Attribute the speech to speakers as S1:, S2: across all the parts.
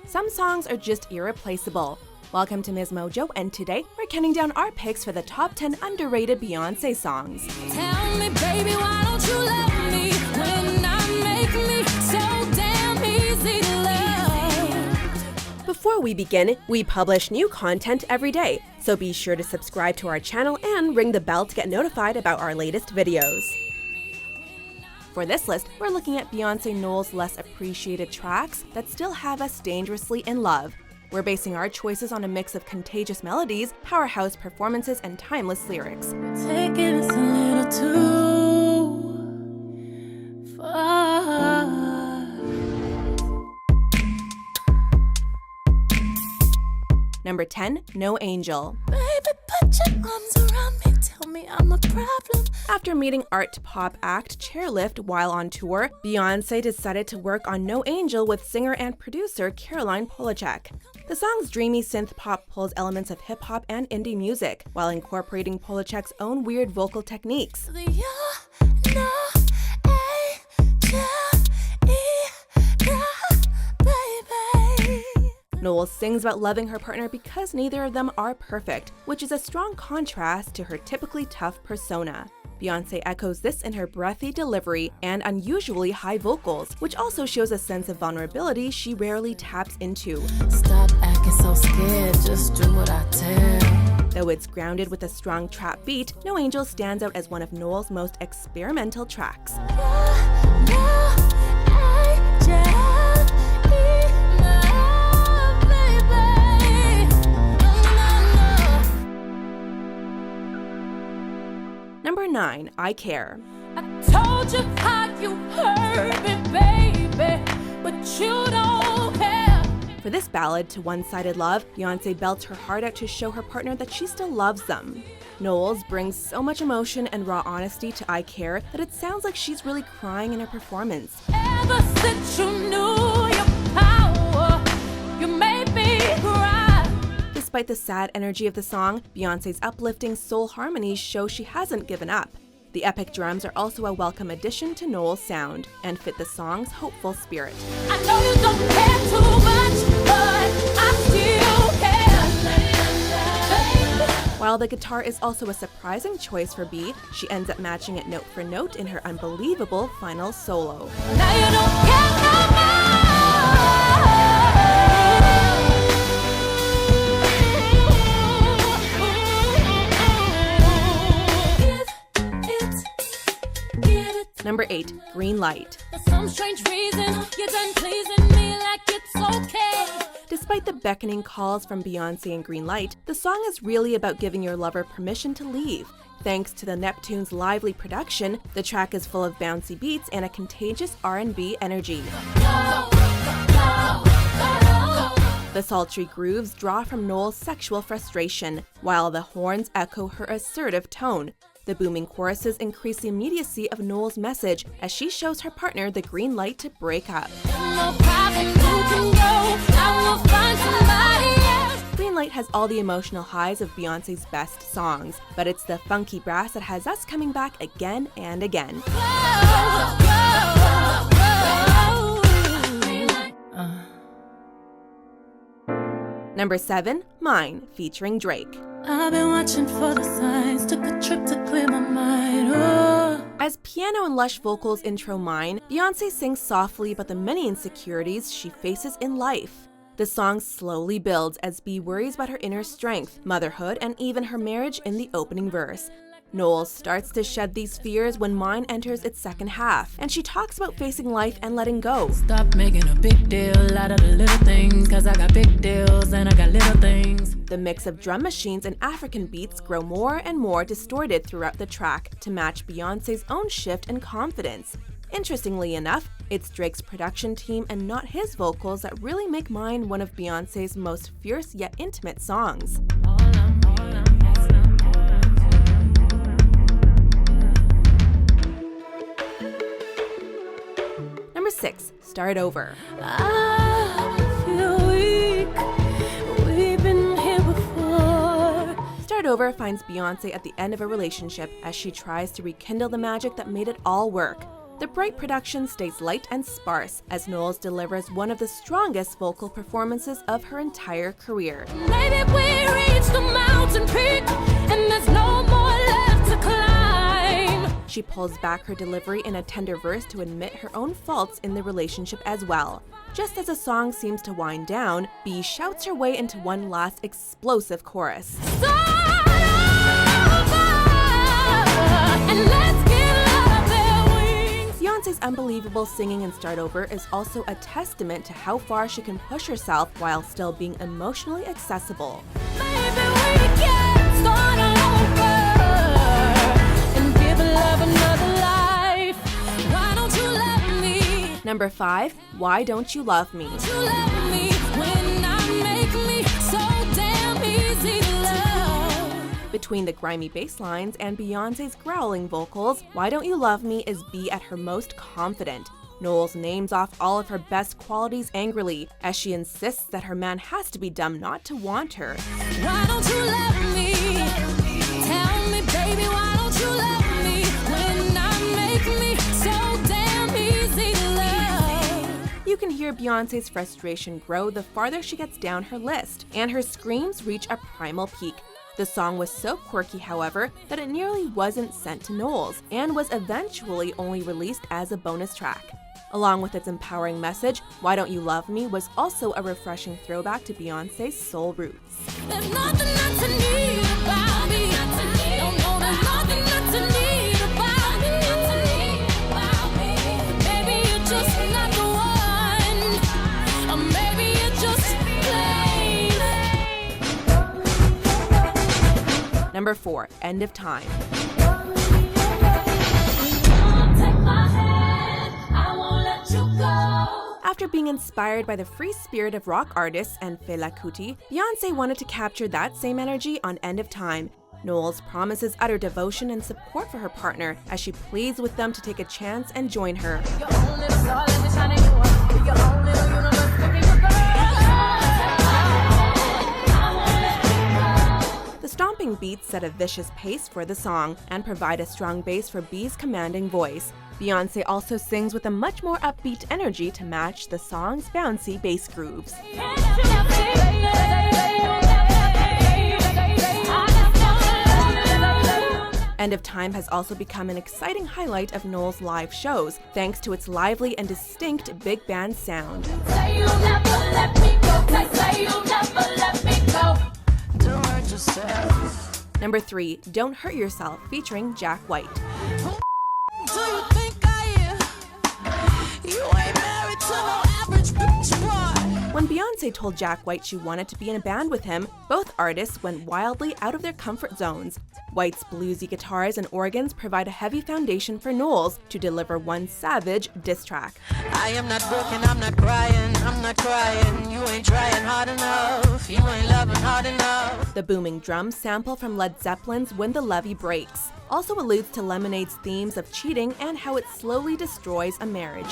S1: Some songs are just irreplaceable. Welcome to Ms. Mojo, and today we're counting down our picks for the top 10 underrated Beyoncé songs.
S2: Tell me, baby, why don't you love me when I make me so damn easy to love?
S1: Before we begin, we publish new content every day, so be sure to subscribe to our channel and ring the bell to get notified about our latest videos. For this list, we're looking at Beyoncé Knowles' less appreciated tracks that still have us dangerously in love. We're basing our choices on a mix of contagious melodies, powerhouse performances, and timeless lyrics.
S2: Taking it a little too far.
S1: Number 10, No Angel.
S2: Baby, put your arms around me, tell me I'm a problem.
S1: After meeting art pop act Chairlift while on tour, Beyoncé decided to work on No Angel with singer and producer Caroline Polachek. The song's dreamy synth pop pulls elements of hip hop and indie music, while incorporating Polachek's own weird vocal techniques. Knowles sings about loving her partner because neither of them are perfect, which is a strong contrast to her typically tough persona. Beyoncé echoes this in her breathy delivery and unusually high vocals, which also shows a sense of vulnerability she rarely taps into.
S2: Stop acting so scared, just do what I tell.
S1: Though it's grounded with a strong trap beat, No Angel stands out as one of Knowles' most experimental tracks. Number 9, I Care.
S2: I told you how you hurt me, baby, but you don't care.
S1: For this ballad to one-sided love, Beyoncé belts her heart out to show her partner that she still loves them. Knowles brings so much emotion and raw honesty to I Care that it sounds like she's really crying in her performance.
S2: Ever since you knew your power, you made me cry.
S1: Despite the sad energy of the song, Beyoncé's uplifting soul harmonies show she hasn't given up. The epic drums are also a welcome addition to Knowles' sound and fit the song's hopeful spirit.
S2: I know you don't care too much, but I still care.
S1: While the guitar is also a surprising choice for B, she ends up matching it note for note in her unbelievable final solo.
S2: Now you don't care no more.
S1: Number 8, Green Light.
S2: For some strange reason, you're done pleasing me like it's okay.
S1: Despite the beckoning calls from Beyoncé and Green Light, the song is really about giving your lover permission to leave. Thanks to the Neptunes' lively production, the track is full of bouncy beats and a contagious R&B energy. The sultry grooves draw from Knowles' sexual frustration, while the horns echo her assertive tone. The booming choruses increase the immediacy of Knowles' message as she shows her partner the green light to break up. Green Light has all the emotional highs of Beyoncé's best songs, but it's the funky brass that has us coming back again and again. Number 7, Mine, featuring Drake.
S2: I've been watching for the signs, took a trip to clear my mind. Oh.
S1: As piano and lush vocals intro Mine, Beyoncé sings softly about the many insecurities she faces in life. The song slowly builds as B worries about her inner strength, motherhood, and even her marriage in the opening verse. Knowles starts to shed these fears when Mine enters its second half, and she talks about facing life and letting go.
S2: Stop making a big deal out of the little things, cause I got big deals and I got little things.
S1: The mix of drum machines and African beats grow more and more distorted throughout the track to match Beyoncé's own shift in confidence. Interestingly enough, it's Drake's production team and not his vocals that really make Mine one of Beyoncé's most fierce yet intimate songs. Number 6, Start Over.
S2: I feel weak. We've been here before.
S1: Start Over finds Beyoncé at the end of a relationship as she tries to rekindle the magic that made it all work. The bright production stays light and sparse as Knowles delivers one of the strongest vocal performances of her entire career.
S2: Maybe we reach the mountain peak and there's no more left to climb.
S1: She pulls back her delivery in a tender verse to admit her own faults in the relationship as well. Just as the song seems to wind down, Bee shouts her way into one last explosive chorus.
S2: Start over and let's give love their wings.
S1: Beyonce's unbelievable singing in Start Over is also a testament to how far she can push herself while still being emotionally accessible.
S2: Maybe we can start over and give love another life. Why don't you love me?
S1: Number 5, Why Don't You Love Me?
S2: You love me when I make me so damn easy to love.
S1: Between the grimy bass lines and Beyonce's growling vocals, Why Don't You Love Me is Bee at her most confident. Knowles names off all of her best qualities angrily as she insists that her man has to be dumb not to want her.
S2: Why don't you love me? Tell me, baby, why don't you love me when I make me so damn easy to love?
S1: You can hear Beyonce's frustration grow the farther she gets down her list, and her screams reach a primal peak. The song was so quirky, however, that it nearly wasn't sent to Knowles, and was eventually only released as a bonus track. Along with its empowering message, Why Don't You Love Me was also a refreshing throwback to Beyonce's soul roots.
S2: There's nothing not to need about me. No, there's nothing not to need about me. Maybe you're just not the one, or maybe you're just plain.
S1: Number 4, End of Time.
S2: Take my hand, I won't let you go.
S1: After being inspired by the free spirit of rock artists and Fela Kuti, Beyonce wanted to capture that same energy on End of Time. Knowles promises utter devotion and support for her partner as she pleads with them to take a chance and join her.
S2: Your own little star, let me shine in your world. Your own little universe, looking for
S1: The stomping beats set a vicious pace for the song and provide a strong base for Bee's commanding voice. Beyonce also sings with a much more upbeat energy to match the song's bouncy bass grooves. End of Time has also become an exciting highlight of Knowles' live shows, thanks to its lively and distinct big band sound.
S2: Say you'll never let me go. Say you'll never let me go. Don't hurt yourself.
S1: Number 3, Don't Hurt Yourself, featuring Jack White.
S2: Do you think I am? You ain't married to no average bitch boy.
S1: When Beyonce told Jack White she wanted to be in a band with him, both artists went wildly out of their comfort zones. White's bluesy guitars and organs provide a heavy foundation for Knowles to deliver one savage diss track.
S3: I am not broken, I'm not crying, you ain't trying hard enough, you ain't loving hard enough.
S1: The booming drum sample from Led Zeppelin's When the Levee Breaks also alludes to Lemonade's themes of cheating and how it slowly destroys a marriage.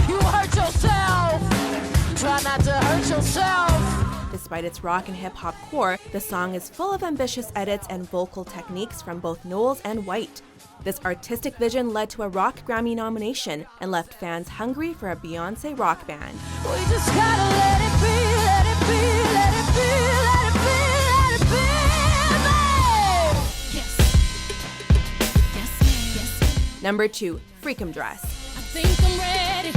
S3: You hurt yourself, try not to hurt yourself.
S1: Despite its rock and hip-hop core, the song is full of ambitious edits and vocal techniques from both Knowles and White. This artistic vision led to a Rock Grammy nomination and left fans hungry for a Beyonce rock band.
S2: We just gotta let it be, let it be, let it be, let it be, let it be, babe. Yes.
S1: Number 2, Freakum Dress.
S2: I think I'm ready.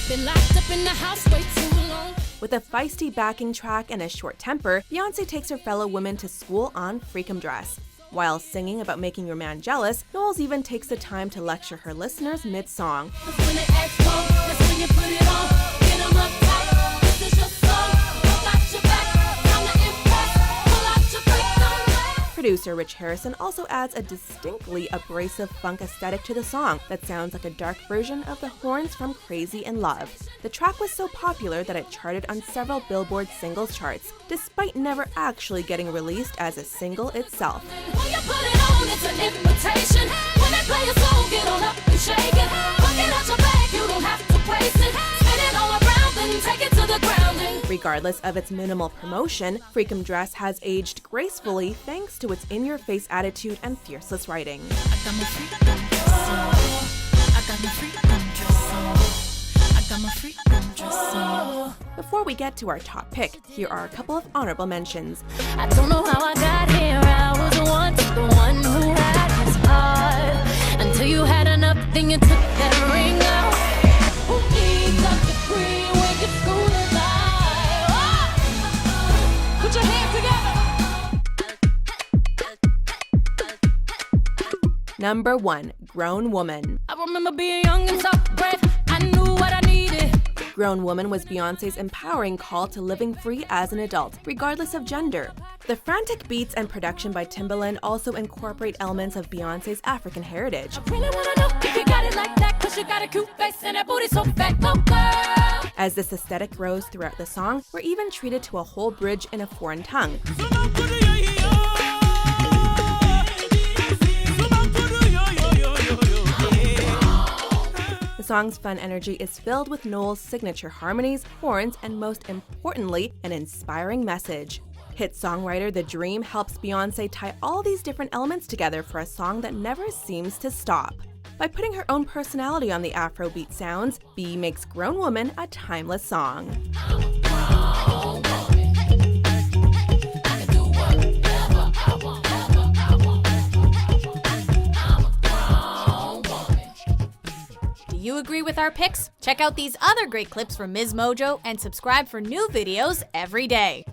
S2: Been locked up in the house way too long.
S1: With a feisty backing track and a short temper, Beyonce takes her fellow women to school on Freakum Dress. While singing about making your man jealous, Knowles even takes the time to lecture her listeners mid-song.
S2: That's when they act cold, that's when you put it on. Get 'em uptight, this is your song. Pull out your back, time to impress. Pull out your freak,
S1: Producer Rich Harrison also adds a distinctly abrasive funk aesthetic to the song that sounds like a dark version of the horns from Crazy in Love. The track was so popular that it charted on several Billboard singles charts, despite never actually getting released as a single itself.
S2: When you put it on, it's an invitation. When they play a song, get on up and shake it. Fuck it out your bag, you don't have to waste it. Spin it all around, then take it to the ground.
S1: Regardless of its minimal promotion, Freakum Dress has aged gracefully thanks to its in-your-face attitude and fearless writing.
S2: I got my freak. my freedom dress on. I got my freedom dress on.
S1: Before we get to our top pick, here are a couple of honorable mentions.
S2: I don't know how I got here. I was once the one who had his heart. Until you had enough, then you took that ring out. Who needs a degree when your school is high? Oh! Put your hands together.
S1: Number 1, Grown Woman.
S2: I remember being young and so brave. I knew what I needed.
S1: Grown Woman was Beyoncé's empowering call to living free as an adult, regardless of gender. The frantic beats and production by Timbaland also incorporate elements of Beyoncé's African heritage.
S2: Really wanna know if you got it like that, 'cause you got a cute face and that booty so fat, go girl.
S1: As this aesthetic grows throughout the song, we're even treated to a whole bridge in a foreign tongue. The song's fun energy is filled with Noel's signature harmonies, horns, and most importantly, an inspiring message. Hit songwriter The Dream helps Beyoncé tie all these different elements together for a song that never seems to stop. By putting her own personality on the Afrobeat sounds, Bee makes Grown Woman a timeless song.
S4: Do you agree with our picks? Check out these other great clips from Ms. Mojo and subscribe for new videos every day.